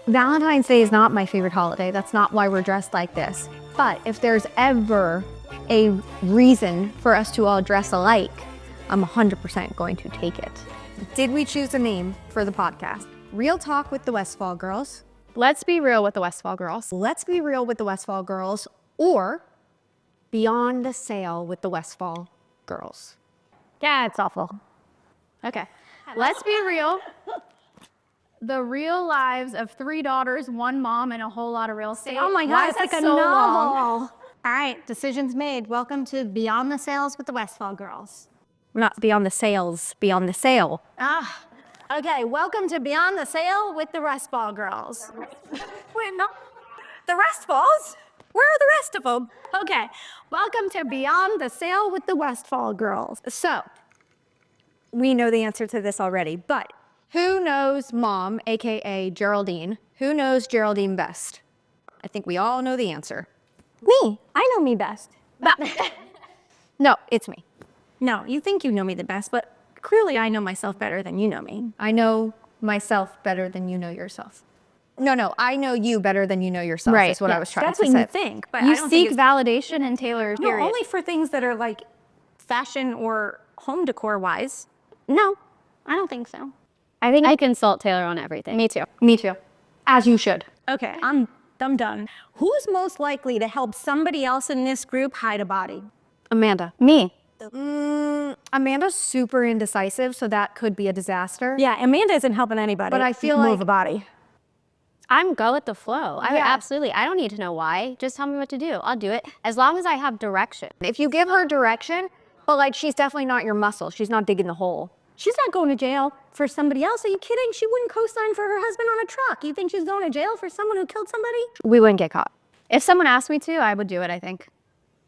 Valentine's Day is not my favorite holiday. That's not why we're dressed like this. But if there's ever a reason for us to all dress alike, I'm 100% going to take it. Did we choose a name for the podcast? Real Talk with the Westfall Girls. Let's be real with the Westfall Girls. Let's be real with the Westfall Girls, or Beyond the Sale with the Westfall Girls. Yeah, it's awful. Okay. Let's be real. The real lives of 3 daughters, 1 mom, and a whole lot of real estate. Oh my God, Why it's is like that a so novel. long? All right, decisions made. Welcome to Beyond the Sales with the Westfall Girls. Not Beyond the Sales, Beyond the Sale. Okay, welcome to Beyond the Sale with the Westfall Girls. Wait, no. The Westfalls? Where are the rest of them? Okay, welcome to Beyond the Sale with the Westfall Girls. So, we know the answer to this already, but who knows Mom, aka Geraldine? Who knows Geraldine best? I think we all know the answer. Me, I know me best. No, it's me. No, you think you know me the best, but clearly I know myself better than you know me. I know myself better than you know yourself. No, I know you better than you know yourself, Right, is what I was trying That's to what say. you think, but You I don't seek think validation in Taylor's no, period. only for things that are like fashion or home decor wise. No, I don't think so. I think I consult Taylor on everything. Me too. Me too. As you should. Okay, I'm done. Who's most likely to help somebody else in this group hide a body? Amanda. Me. Amanda's super indecisive, so that could be a disaster. Yeah, Amanda isn't helping anybody. But I feel move like- a body. I'm go with the flow. I Yeah. absolutely. I don't need to know why. Just tell me what to do. I'll do it as long as I have direction. If you give her direction, but like she's definitely not your muscle. She's not digging the hole. She's not going to jail for somebody else. Are you kidding? She wouldn't co-sign for her husband on a truck. You think she's going to jail for someone who killed somebody? We wouldn't get caught. If someone asked me to, I would do it, I think.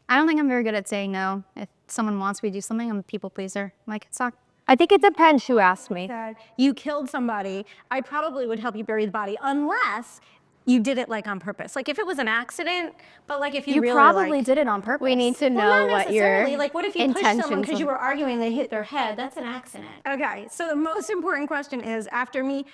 I don't think I'm very good at saying no. If someone wants me to do something, I'm a people pleaser. Like, it's not. I think it depends who asked me. Said you killed somebody, I probably would help you bury the body unless you did it like on purpose. Like if it was an accident, but like if you really probably like, did it on purpose. We need to Well, know not what your necessarily. Like what if you pushed someone intentions because you were. were arguing, they hit their head? That's an accident. Okay, so the most important question is, after me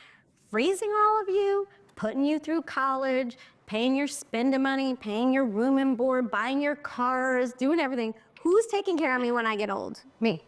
raising all of you, putting you through college, paying your spending money, paying your room and board, buying your cars, doing everything, who's taking care of me when I get old? Me.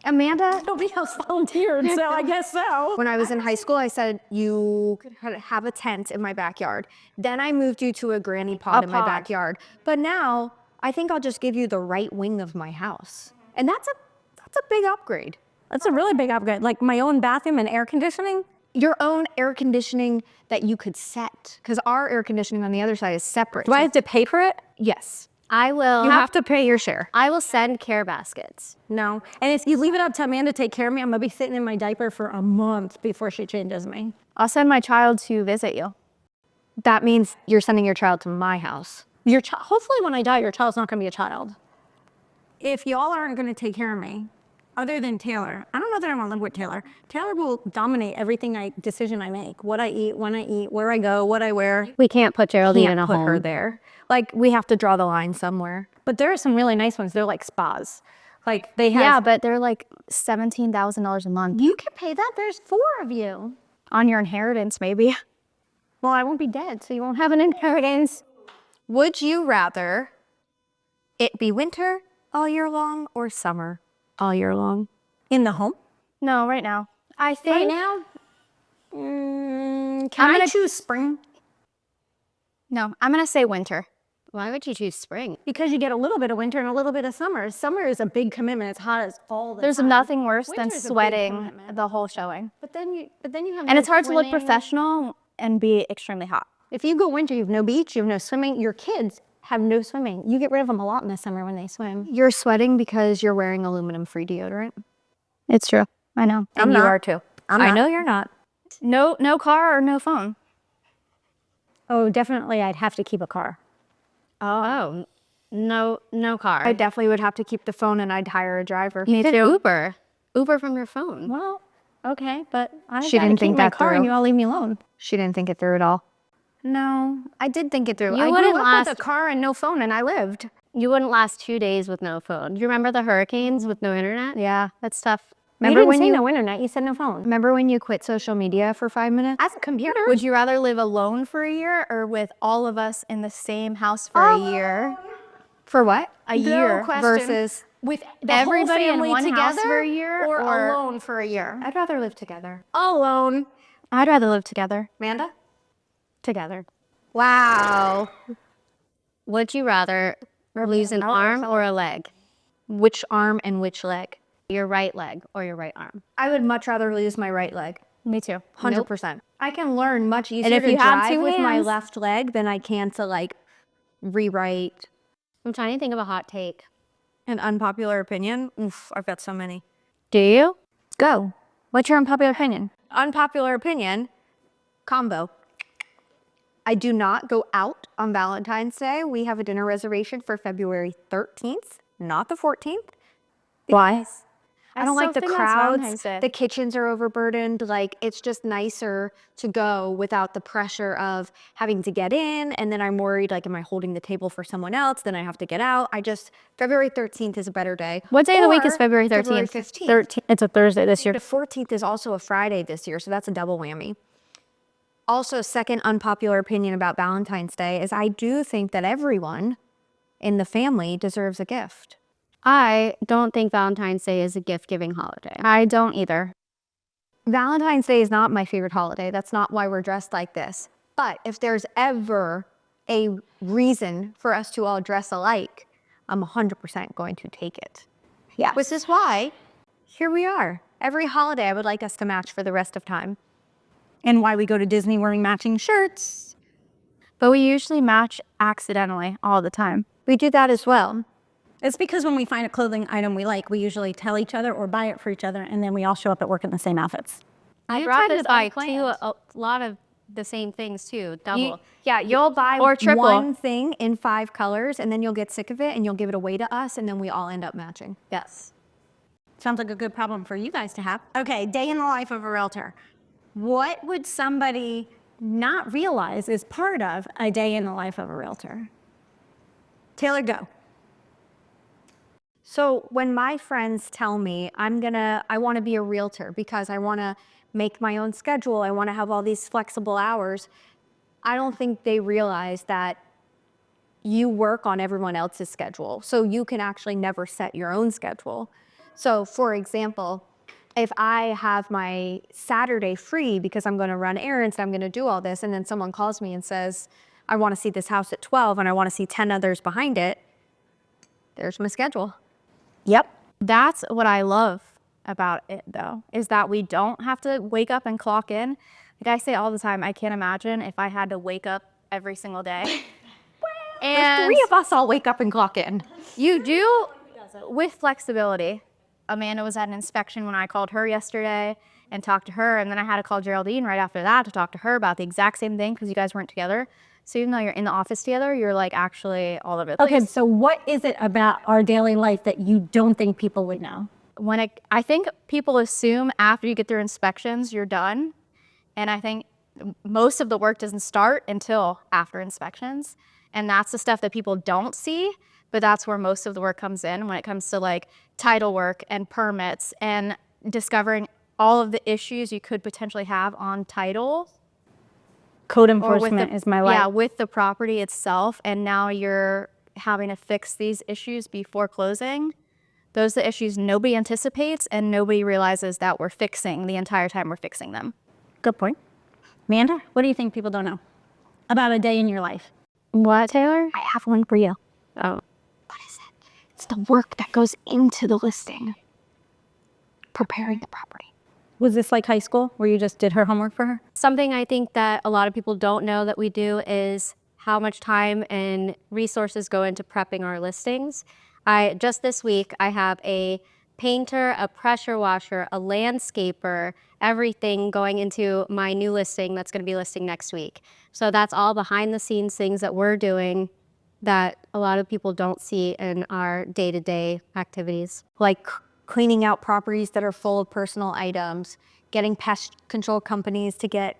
Amanda, Nobody else volunteered, so I guess so. when I was in high school, I said you could have a tent in my backyard. Then I moved you to a granny pod in my pod. backyard. But now I think I'll just give you the right wing of my house. And that's a big upgrade. That's a really big upgrade. Like my own bathroom and air conditioning. Your own air conditioning that you could set, because our air conditioning on the other side is separate. Do I have to pay for it? Yes. I will. You have to pay your share. I will send care baskets. No. And if you leave it up to Amanda to take care of me, I'm gonna be sitting in my diaper for a month before she changes me. I'll send my child to visit you. That means you're sending your child to my house. Your hopefully when I die, your child's not gonna be a child. If y'all aren't gonna take care of me, other than Taylor, I don't know that I wanna live with Taylor. Taylor will dominate everything decision I make. What I eat, when I eat, where I go, what I wear. We can't put Geraldine in a Put home. her there. Like, we have to draw the line somewhere. But there are some really nice ones. They're like spas. Like they have. Yeah, but they're like $17,000 a month You can pay that. There's 4 of you. on your inheritance, maybe. Well, I won't be dead, so you won't have an inheritance. Would you rather it be winter all year long or summer all year long? In the home? No, right now. I think Right now? Can I'm I gonna- choose spring? No, I'm gonna say winter. Why would you choose spring? Because you get a little bit of winter and a little bit of summer. Summer is a big commitment. It's hot as all the There's time. nothing worse than Winter's a big sweating commitment. the whole showing. But then you have. And no it's hard to look swimming. professional and be extremely hot. If you go winter, you have no beach, you have no swimming. Your kids have no swimming. You get rid of them a lot in the summer when they swim. You're sweating because you're wearing aluminum-free deodorant. It's true. I know. And you are too. I'm I not. know you're not. No car or no phone. Oh, definitely. I'd have to keep a car. Oh, no car. I definitely would have to keep the phone and I'd hire a driver. Me too. Uber from your phone. Well, okay, but I She didn't think my that car, and through. you all leave me alone. She didn't think it through at all. No, I did think it through. You I wouldn't grew up last- with a car and no phone and I lived. You wouldn't last 2 days with no phone. Do you remember the hurricanes with no internet? Yeah. That's tough. Remember you didn't when say you no internet, you said no phone. remember when you quit social media for 5 minutes? As a computer? Would you rather live alone for a year or with all of us in the same house for a year? For what? A year question. Versus With the everybody whole in family one house together for a year or or alone for a year? I'd rather live together. Alone. I'd rather live together. Amanda? Together. Wow. Would you rather lose an arm or a leg? Which arm and which leg? Your right leg or your right arm? I would much rather lose my right leg. Me too. 100%. I can learn much easier if to you have drive two with my hands- left leg than I can to like rewrite. I'm trying to think of a hot take. An unpopular opinion? Oof, I've got so many. Do you? Go. What's your unpopular opinion? Unpopular opinion, combo. I do not go out on Valentine's Day. We have a dinner reservation for February 13th, not the 14th. Why? I don't still like the think that's crowds. Valentine's Day. The kitchens are overburdened. Like, it's just nicer to go without the pressure of having to get in. And then I'm worried, like, am I holding the table for someone else? Then I have to get out. February 13th is a better day. What day of the week is Or February 13th? February 15th. 13th. It's a Thursday this year. The 14th is also a Friday this year, so that's a double whammy. Also, second unpopular opinion about Valentine's Day is I do think that everyone in the family deserves a gift. I don't think Valentine's Day is a gift-giving holiday. I don't either. Valentine's Day is not my favorite holiday. That's not why we're dressed like this. But if there's ever a reason for us to all dress alike, I'm 100% going to take it. Yeah. Which is why here we are. Every holiday I would like us to match for the rest of time. And why we go to Disney wearing matching shirts. But we usually match accidentally all the time. We do that as well. It's because when we find a clothing item we like, we usually tell each other or buy it for each other, and then we all show up at work in the same outfits. I You brought tried this it by unplanned. too, a lot of the same things too, double. You'll buy Or triple. one thing in 5 colors and then you'll get sick of it and you'll give it away to us and then we all end up matching. Yes. Sounds like a good problem for you guys to have. Okay, day in the life of a realtor. What would somebody not realize is part of a day in the life of a realtor? Taylor, go. So when my friends tell me I want to be a realtor because I want to make my own schedule, I want to have all these flexible hours, I don't think they realize that you work on everyone else's schedule. So you can actually never set your own schedule. So for example, if I have my Saturday free because I'm going to run errands, I'm going to do all this, and then someone calls me and says, I want to see this house at 12 and I want to see 10 others behind it, there's my schedule. Yep. That's what I love about it though, is that we don't have to wake up and clock in. Like I say all the time, I can't imagine if I had to wake up every single day. The 3 of us all wake up and clock in. You do with flexibility. Amanda was at an inspection when I called her yesterday and talked to her, and then I had to call Geraldine right after that to talk to her about the exact same thing because you guys weren't together. So even though you're in the office together, you're like actually all over the place. Okay, so what is it about our daily life that you don't think people would know? I think people assume after you get through inspections, you're done. And I think most of the work doesn't start until after inspections. And that's the stuff that people don't see, but that's where most of the work comes in when it comes to like title work and permits and discovering all of the issues you could potentially have on title. Code Or with enforcement the, is my life. Yeah, with the property itself. And now you're having to fix these issues before closing. Those are the issues nobody anticipates and nobody realizes that we're fixing the entire time we're fixing them. Good point. Amanda, what do you think people don't know about a day in your life? What, Taylor? I have one for you. Oh, What is it? It's the work that goes into the listing. Preparing the property. Was this like high school where you just did her homework for her? something I think that a lot of people don't know that we do is how much time and resources go into prepping our listings. Just this week, I have a painter, a pressure washer, a landscaper, everything going into my new listing that's going to be listing next week. So that's all behind the scenes things that we're doing that a lot of people don't see in our day-to-day activities. Like cleaning out properties that are full of personal items, getting pest control companies to get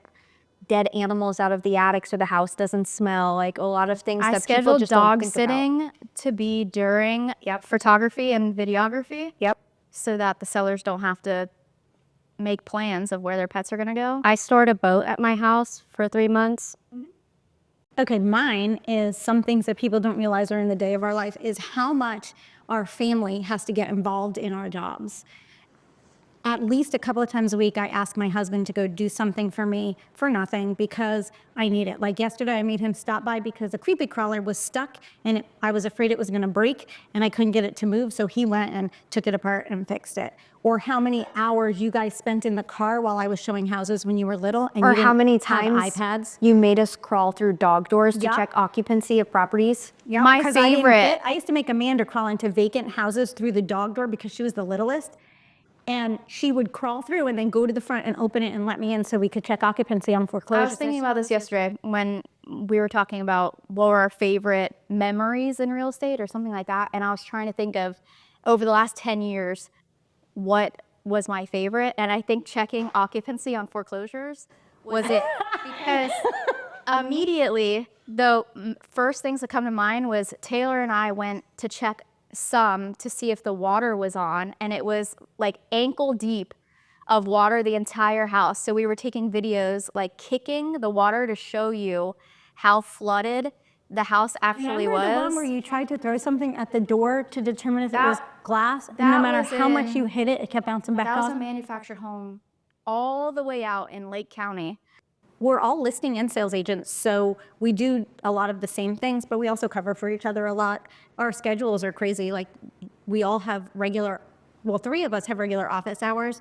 dead animals out of the attic so the house doesn't smell, like a lot of things I that people scheduled just don't dog think sitting to be during photography and videography. Yep. so that the sellers don't have to make plans of where their pets are gonna go. I stored a boat at my house for 3 months. Okay, mine is some things that people don't realize are in the day of our life is how much our family has to get involved in our jobs. At least a couple of times a week, I ask my husband to go do something for me for nothing because I need it. Like yesterday, I made him stop by because a creepy crawler was stuck and I was afraid it was going to break and I couldn't get it to move. So he went and took it apart and fixed it. Or how many hours you guys spent in the car while I was showing houses when you were little, and Or you how didn't many have times iPads. you made us crawl through dog doors to Yup. check occupancy of properties. Yeah, My 'cause I didn't favorite- fit. I used to make Amanda crawl into vacant houses through the dog door because she was the littlest. And she would crawl through and then go to the front and open it and let me in so we could check occupancy on foreclosure. I was thinking about this yesterday when we were talking about what were our favorite memories in real estate or something like that. And I was trying to think of, over the last 10 years, what was my favorite. And I think checking occupancy on foreclosures was it. Because immediately, the first things that come to mind was Taylor and I went to check some to see if the water was on, and it was like ankle deep of water the entire house. So we were taking videos, like kicking the water to show you how flooded the house actually Remember the one was. where you tried to throw something at the door to determine if it was glass? And no that matter was how much in- you hit it, it kept bouncing back That was off. a manufactured home all the way out in Lake County. We're all listing and sales agents, so we do a lot of the same things, but we also cover for each other a lot. Our schedules are crazy. Like, we all have regular, well, 3 of us have regular office hours,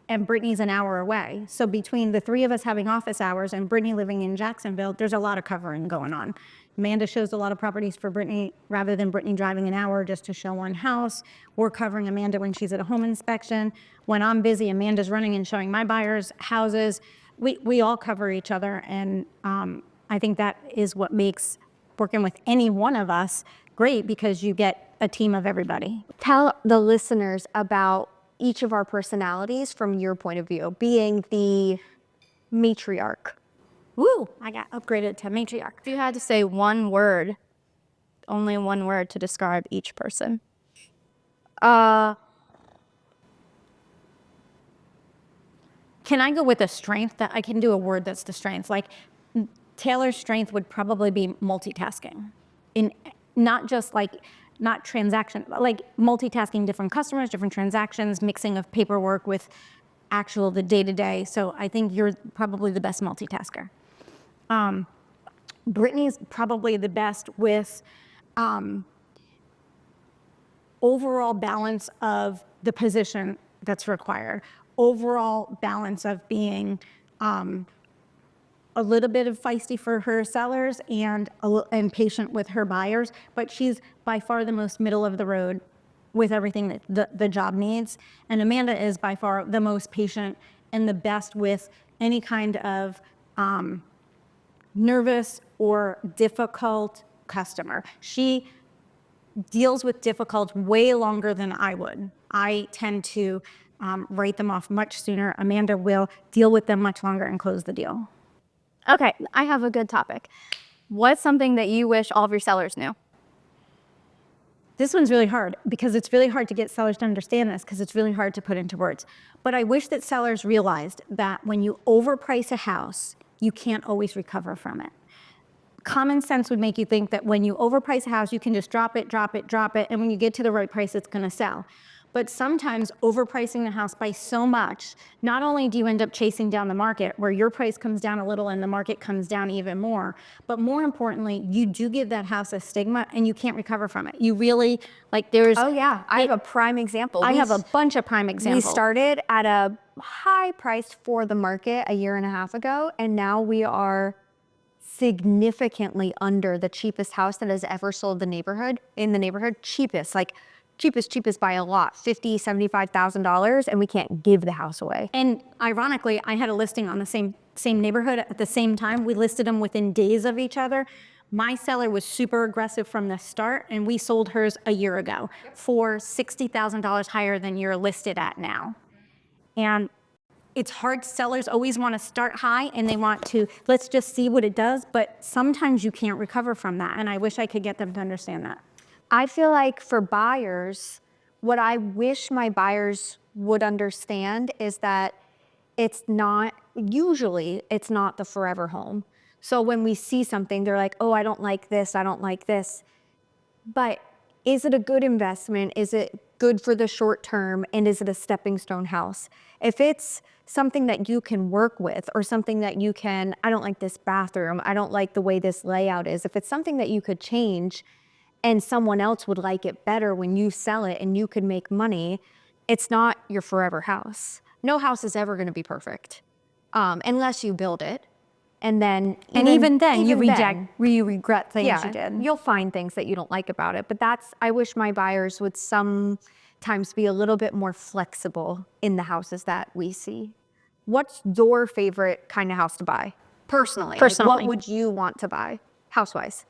and Brittany's an hour away. So between the 3 of us having office hours and Brittany living in Jacksonville, there's a lot of covering going on. Amanda shows a lot of properties for Brittany rather than Brittany driving an hour just to show one house. We're covering Amanda when she's at a home inspection. When I'm busy, Amanda's running and showing my buyers houses. We all cover each other, and I think that is what makes working with any one of us great, because you get a team of everybody. Tell the listeners about each of our personalities from your point of view, being the matriarch. Woo! I got upgraded to matriarch. If you had to say one word, only one word to describe each person. Can I go with a strength? That I can do a word that's the strength. Like, Taylor's strength would probably be multitasking, in not just like, not transaction, but like multitasking different customers, different transactions, mixing of paperwork with actual the day-to-day. So I think you're probably the best multitasker. Brittany's probably the best with overall balance of the position that's required, overall balance of being a little bit of feisty for her sellers and patient with her buyers, but she's by far the most middle of the road with everything that the job needs. And Amanda is by far the most patient and the best with any kind of nervous or difficult customer. She deals with difficult way longer than I would. I tend to write them off much sooner. Amanda will deal with them much longer and close the deal. Okay, I have a good topic. What's something that you wish all of your sellers knew? This one's really hard because it's really hard to get sellers to understand this because it's really hard to put into words. But I wish that sellers realized that when you overprice a house, you can't always recover from it. Common sense would make you think that when you overprice a house, you can just drop it, and when you get to the right price, it's gonna sell. But sometimes overpricing the house by so much, not only do you end up chasing down the market where your price comes down a little and the market comes down even more, but more importantly, you do give that house a stigma and you can't recover from it. You really, like, there's... Oh yeah, I have a prime example. I have a bunch of prime examples. We started at a high price for the market a year and a half ago, and now we are significantly under the cheapest house that has ever sold in the neighborhood. Cheapest by a lot, $50,000, $75,000, and we can't give the house away. And ironically, I had a listing on the same neighborhood at the same time. We listed them within days of each other. My seller was super aggressive from the start, and we sold hers a year ago for $60,000 higher than you're listed at now. And it's hard. Sellers always want to start high and they want to, let's just see what it does, but sometimes you can't recover from that. And I wish I could get them to understand that. I feel like for buyers, what I wish my buyers would understand is that usually it's not the forever home. So when we see something, they're like, oh, I don't like this, I don't like this. But is it a good investment? Is it good for the short term? And is it a stepping stone house? If it's something that you can work with or something that you can, I don't like this bathroom, I don't like the way this layout is. If it's something that you could change and someone else would like it better when you sell it and you could make money, it's not your forever house. No house is ever going to be perfect unless you build it. And then, even then, you regret things you did. You'll find things that you don't like about it. But I wish my buyers would sometimes be a little bit more flexible in the houses that we see. What's your favorite kind of house to buy? Personally. Like, what would you want to buy, house-wise?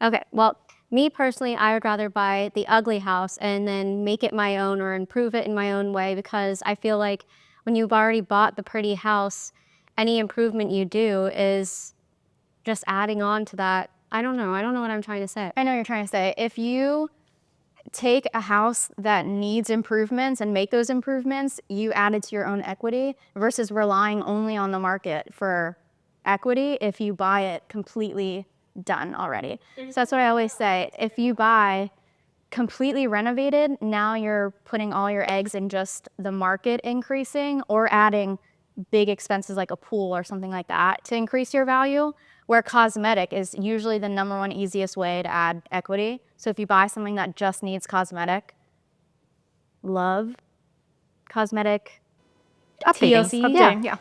Okay, well, me personally, I would rather buy the ugly house and then make it my own or improve it in my own way, because I feel like when you've already bought the pretty house, any improvement you do is just adding on to that. I don't know what I'm trying to say. I know what you're trying to say. If you take a house that needs improvements and make those improvements, you add it to your own equity versus relying only on the market for equity if you buy it completely done already. So that's what I always say. If you buy completely renovated, now you're putting all your eggs in just the market increasing or adding big expenses like a pool or something like that to increase your value, where cosmetic is usually the #1 easiest way to add equity. So if you buy something that just needs cosmetic, cosmetic TLC,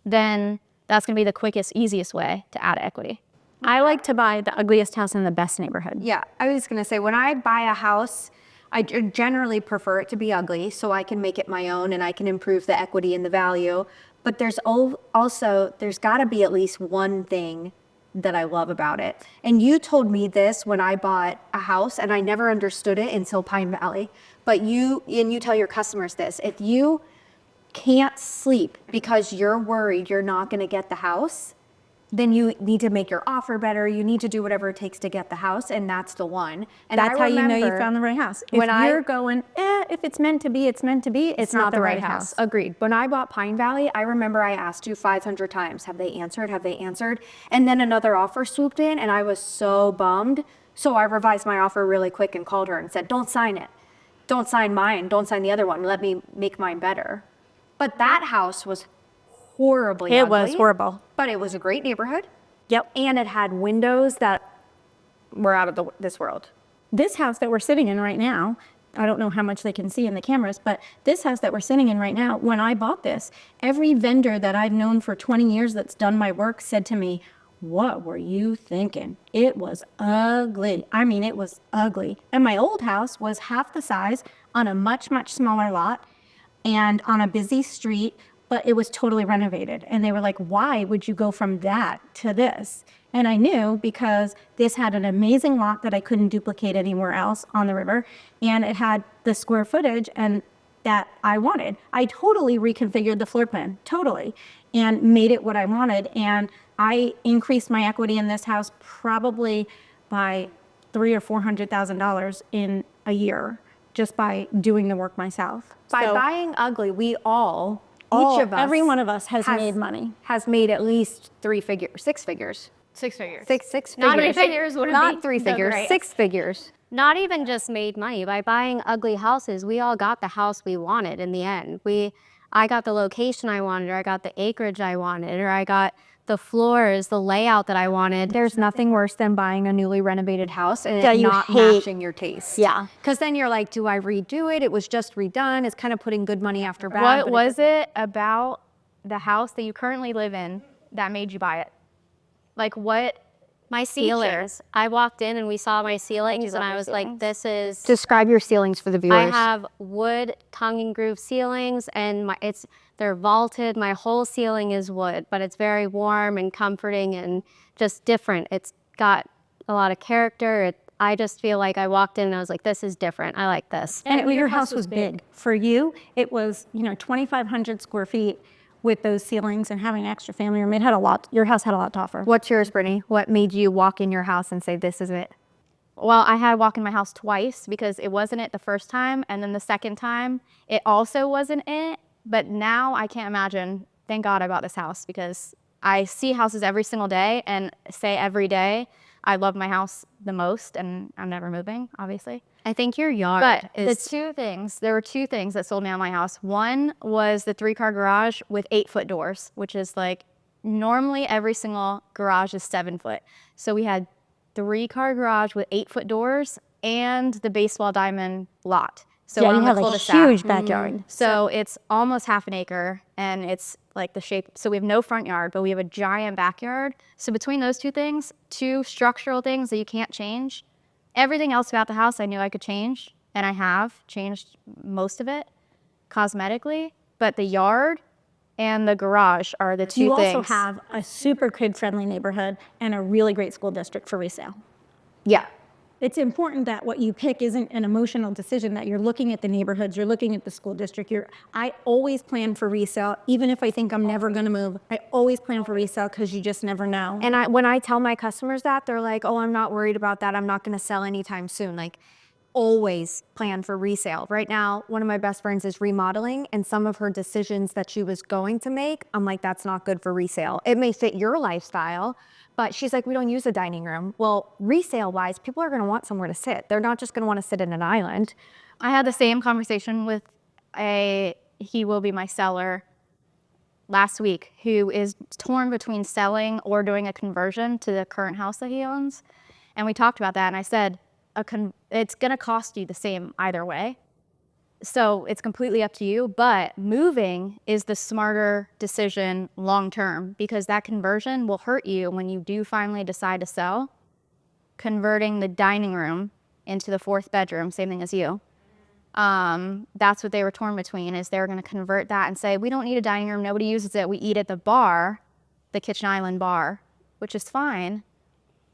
then that's gonna be the quickest, easiest way to add equity. I like to buy the ugliest house in the best neighborhood. Yeah, I was going to say, when I buy a house, I generally prefer it to be ugly so I can make it my own and I can improve the equity and the value. But there's got to be at least one thing that I love about it. And you told me this when I bought a house, and I never understood it until Pine Valley. But you tell your customers this: if you can't sleep because you're worried you're not going to get the house, then you need to make your offer better. You need to do whatever it takes to get the house, and that's the one. And that's how you know you found the right house. If you're going, if it's meant to be, it's meant to be, it's not the right house. Agreed. When I bought Pine Valley, I remember I asked you 500 times, have they answered? Have they answered? And then another offer swooped in, and I was so bummed. So I revised my offer really quick and called her and said, don't sign it. Don't sign mine. Don't sign the other one. Let me make mine better. But that house was horribly ugly. It was horrible. But it was a great neighborhood. Yep. And it had windows that were out of this world. This house that we're sitting in right now, I don't know how much they can see in the cameras, but this house that we're sitting in right now, when I bought this, every vendor that I've known for 20 years that's done my work said to me, what were you thinking? It was ugly. I mean, it was ugly. And my old house was half the size on a much, much smaller lot and on a busy street, but it was totally renovated. And they were like, why would you go from that to this? And I knew because this had an amazing lot that I couldn't duplicate anywhere else on the river. And it had the square footage and that I wanted. I totally reconfigured the floor plan, totally, and made it what I wanted. And I increased my equity in this house probably by $300,000 or $400,000 in a year, just by doing the work myself. By buying ugly, we every one of us has made money. Has made at least 6 figures. 6 figures. Six figures. Not 3 figures would Not 3 figures, 6 figures. Not even just made money. By buying ugly houses, we all got the house we wanted in the end. I got the location I wanted, or I got the acreage I wanted, or I got the floors, the layout that I wanted. There's nothing worse than buying a newly renovated house and it not matching your taste. Yeah. Because then you're like, do I redo it? It was just redone. It's kind of putting good money after bad. What was it about the house that you currently live in that made you buy it? Like what? My ceilings. I walked in and we saw my ceilings and I was like, this is... Describe your ceilings for the viewers. I have wood tongue and groove ceilings and they're vaulted. My whole ceiling is wood, but it's very warm and comforting and just different. It's got a lot of character. I just feel like I walked in and I was like, this is different. I like this. And your house was big. For you, it was, 2,500 square feet with those ceilings and having an extra family room. Your house had a lot to offer. What's yours, Brittany? What made you walk in your house and say, this is it? Well, I had to walk in my house twice because it wasn't it the first time, and then the second time it also wasn't it. But now I can't imagine. Thank God I bought this house because I see houses every single day and say every day I love my house the most, and I'm never moving, obviously. I think your yard But is there were two things that sold me on my house. One was the 3-car garage with 8-foot doors, which is like normally every single garage is 7 foot. So we had 3-car garage with 8-foot doors and the baseball diamond lot. So Yeah, on you the have a cul-de-sac. huge backyard. So it's almost half an acre, and it's like the shape. So we have no front yard, but we have a giant backyard. So between those two things, two structural things that you can't change, everything else about the house I knew I could change, and I have changed most of it cosmetically. But the yard and the garage are the two You things. also have a super kid-friendly neighborhood and a really great school district for resale. Yeah. It's important that what you pick isn't an emotional decision, that you're looking at the neighborhoods, you're looking at the school district. I always plan for resale, even if I think I'm never gonna move. I always plan for resale because you just never know. And when I tell my customers that, they're like, oh, I'm not worried about that. I'm not going to sell anytime soon. Like, always plan for resale. Right now, one of my best friends is remodeling, and some of her decisions that she was going to make, I'm like, that's not good for resale. It may fit your lifestyle, but she's like, we don't use a dining room. Well, resale wise, people are going to want somewhere to sit. They're not just going to want to sit in an island. I had the same conversation with he will be my seller last week, who is torn between selling or doing a conversion to the current house that he owns. And we talked about that, and I said, it's going to cost you the same either way. So it's completely up to you, but moving is the smarter decision long term, because that conversion will hurt you when you do finally decide to sell. Converting the dining room into the 4th bedroom, same thing as you. That's what they were torn between, is they were going to convert that and say, we don't need a dining room, nobody uses it, we eat at the bar, the kitchen island bar, which is fine.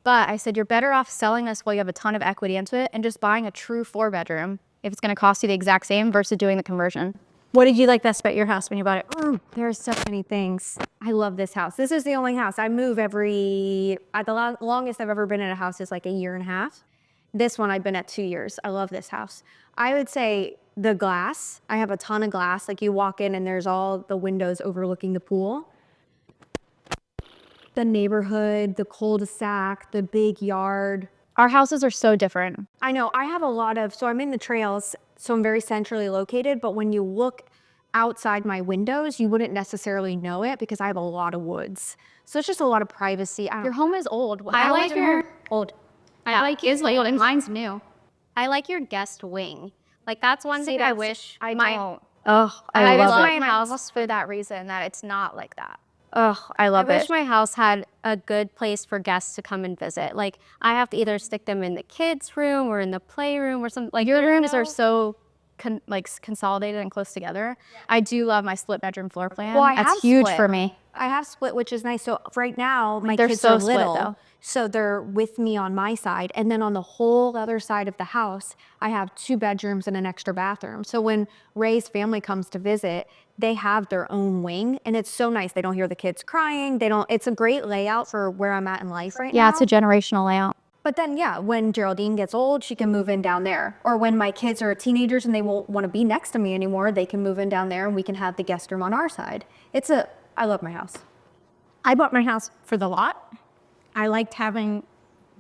But I said, you're better off selling this while you have a ton of equity into it and just buying a true 4-bedroom if it's going to cost you the exact same versus doing the conversion. What did you like best about your house when you bought it? Oh, there's so many things. I love this house. This is the only house I move the longest I've ever been in a house is like a year and a half. This one I've been at 2 years. I love this house. I would say the glass. I have a ton of glass. Like, you walk in and there's all the windows overlooking the pool. The neighborhood, the cul-de-sac, the big yard. Our houses are so different. I know. I have a lot of, so I'm in the trails, so I'm very centrally located, but when you look outside my windows, you wouldn't necessarily know it because I have a lot of woods. So it's just a lot of privacy. Your home is old. I like your Old. I like his old and mine's new. I like your guest wing. Like, that's one thing I wish I my don't. Oh, I love love it. my house for that reason, that it's not like that. Oh, I I love wish it. my house had a good place for guests to come and visit. Like, I have to either stick them in the kids' room or in the playroom or something. Like, Your rooms are so consolidated and close together. I do love my split bedroom floor plan. Well, I That's have huge split. for me. I have split, which is nice. So right now, my They're kids so are split, little, though. so they're with me on my side. And then on the whole other side of the house, I have 2 bedrooms and an extra bathroom. So when Ray's family comes to visit, they have their own wing, and it's so nice. They don't hear the kids crying. It's a great layout for where I'm at in life right now. Yeah, it's a generational layout. But then, yeah, when Geraldine gets old, she can move in down there. Or when my kids are teenagers and they won't want to be next to me anymore, they can move in down there and we can have the guest room on our side. I love my house. I bought my house for the lot. I liked having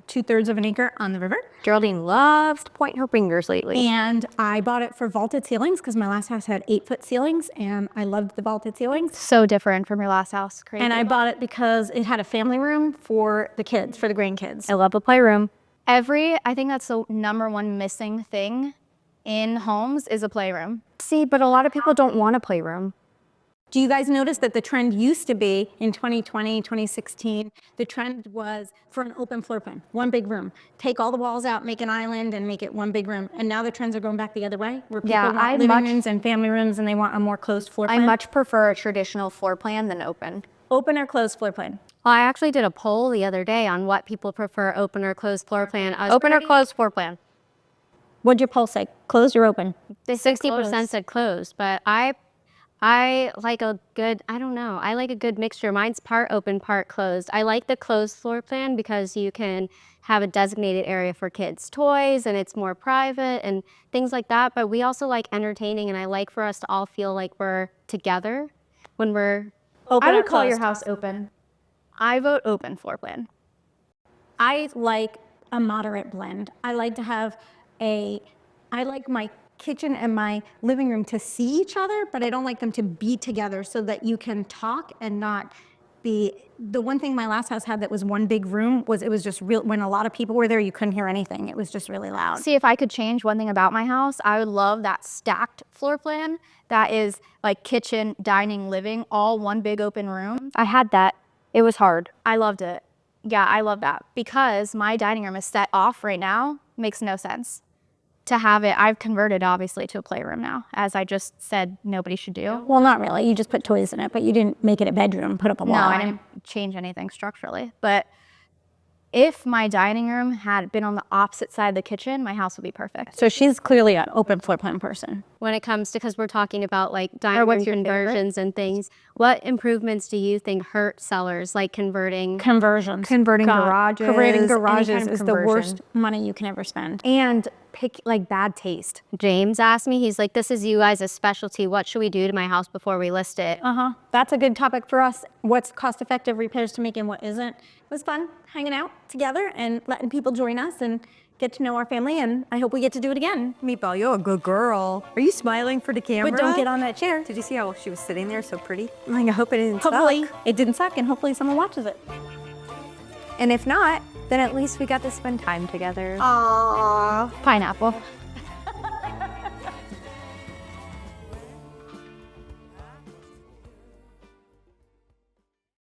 2/3 of an acre on the river. Geraldine loves to point her fingers lately. And I bought it for vaulted ceilings because my last house had 8-foot ceilings and I loved the vaulted ceilings. So different from your last house. Crazy. And I bought it because it had a family room for the kids, for the grandkids. I love a playroom. I think that's the #1 missing thing in homes is a playroom. See, but a lot of people don't want a playroom. Do you guys notice that the trend used to be in 2020, 2016, the trend was for an open floor plan, one big room. Take all the walls out, make an island, and make it one big room. And now the trends are going back the other way, where people want living rooms and family rooms, and they want a more closed floor I plan. much prefer a traditional floor plan than open. Open or closed floor plan? Well, I actually did a poll the other day on what people prefer, open or closed floor plan. Open or closed floor plan. What'd your poll say? Closed or open? The 60% said closed, but I like a good, I don't know, I like a good mixture. Mine's part open, part closed. I like the closed floor plan because you can have a designated area for kids' toys and it's more private and things like that. But we also like entertaining, and I like for us to all feel like we're together when we're Open I or would call your closed? house open. I vote open floor plan. I like a moderate blend. I like to have I like my kitchen and my living room to see each other, but I don't like them to be together so that you can talk and not be, the one thing my last house had that was one big room was it was just real, when a lot of people were there, you couldn't hear anything. It was just really loud. See, if I could change one thing about my house, I would love that stacked floor plan that is like kitchen, dining, living, all one big open room. I had that. It was hard. I loved it. Yeah, I love that because my dining room is set off right now. Makes no sense to have it. I've converted obviously to a playroom now, as I just said nobody should do. Well, not really. You just put toys in it, but you didn't make it a bedroom, put up a wall. No, I didn't change anything structurally. But if my dining room had been on the opposite side of the kitchen, my house would be perfect. So she's clearly an open floor plan person. When it comes to, because we're talking about like dining what's room your favorite? conversions and things, what improvements do you think hurt sellers, like converting? Conversions. Converting God, garages, Converting any garages kind of is the conversion. worst money you can ever spend. And pick like bad taste. James asked me, he's like, this is you guys' specialty. What should we do to my house before we list it? That's a good topic for us. What's cost-effective repairs to make and what isn't. It was fun hanging out together and letting people join us and get to know our family, and I hope we get to do it again. Meatball, you're a good girl. Are you smiling for the camera? But don't get on that chair. Did you see how she was sitting there so pretty? I hope it didn't Hopefully suck. it didn't suck, and hopefully someone watches it. And if not, then at least we got to spend time together. Aww. Pineapple.